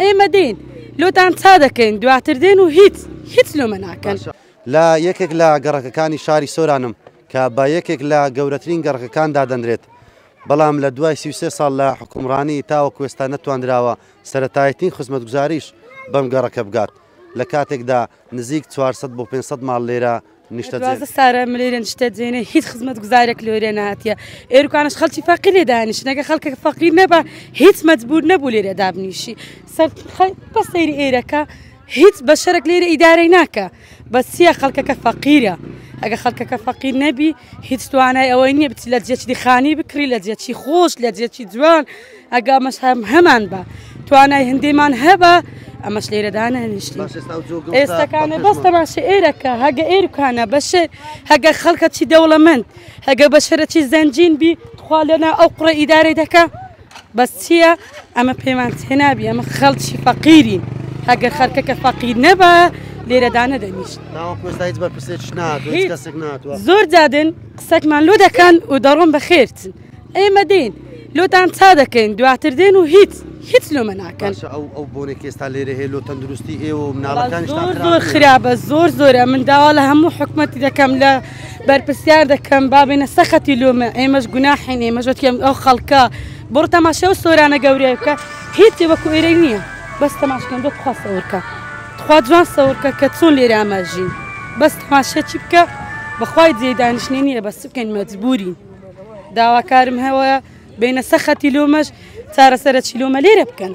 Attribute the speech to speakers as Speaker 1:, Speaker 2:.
Speaker 1: ئێمە دێن لۆتان چا دەکەین دواتر دێن و هیچ لۆمە ناکەن.
Speaker 2: لە یەکێک لە گەڕەکەکانی شاری سۆرانم کە بە یەکێک لە گەورەترین گەڕەکەکاندا دەنرێت، بەڵام لە دوای 33 ساڵ لە حکومڕانی تاوەکو ئێستا نەتوانراوە سەرەتایەتین خزمەتگوزاریش بەم گەڕەکە بگات لە کاتێکدا نزیک 400 بۆ 500 ماڵ لێرە نیشتە
Speaker 1: سارە لێرە نیشتە جێنێ هیچ خزمەتگوزارێک لێرە نهاتیە. ئێروکانش خەڵکی فەقیر لێ دانیشتنەکە خەڵکە فەقیر نەبە هیچ مەجبور نەبوو لێرە دابنیشی بە سەیری ئێرەکە هیچ بەشەرێک لێرە ئیدارەی ناکە بە چییە خەڵکەکە فەقیرە. ئەگە خەڵکەکە فەقیر نەبی هیچ توانای ئەوەی نییە بچی لە جێکی خانی بکری لە جێکی خۆش لە جێکی جوان ئەگە ئەمەش هەمان بە توانای هەندێمان هەبە ئەمەش لێرەدانە نیشتی ئێستاکانە بەس تەماشای ئێرەکە هەگە ئێرکانە بەشێ هەگە خەڵکەکی دەوڵەمەند هەگە بەشەرەکی زەنجین بی خوا لەنا ئەو قوڕە ئیدارەی دەکە بەس چییە ئەمە پەیمان تێنابی ئەمە خەڵکی فەقیرین هەگەر خەڵکەکە فەقیر نەبە لێرەدانە دەنیشت زۆر جادن قسەکمان لۆ دەکەن و دەڕۆن بە خێرتن ئێمە دێن لۆتان چا دەکەین دواتر دێن و هیچ لۆمە ناکەن.
Speaker 2: ئەو بۆنێک ئێستا لێرە هەیە لۆ تەندروستی ئێوە و مناڵەکانی
Speaker 1: زۆر خراپە زۆرە من داوا لە هەموو حکومەتی دەکەم لە بەرپرسیار دەکەم بابێنە سەخەتی لۆمە ئێمەش گوناحین ئێمەژۆتیم ئەو خەڵکە بڕ تەماشا و سۆرانە گەورەیەکە هیچی وەکو ئێرەی نییە بەس تەماشکەن دۆ بخوا سەورکە تخوا جوان سەورکە کە چۆن لێرە ئاماژین بەس تەماشا چی بکە بەخوای جێ دانیشتنی نییە بەس بکەین مەجبورین داواکارم هەوەیە بینە سەخەتی لۆمەش چارەسەرە چی لۆمە لێرە بکەن.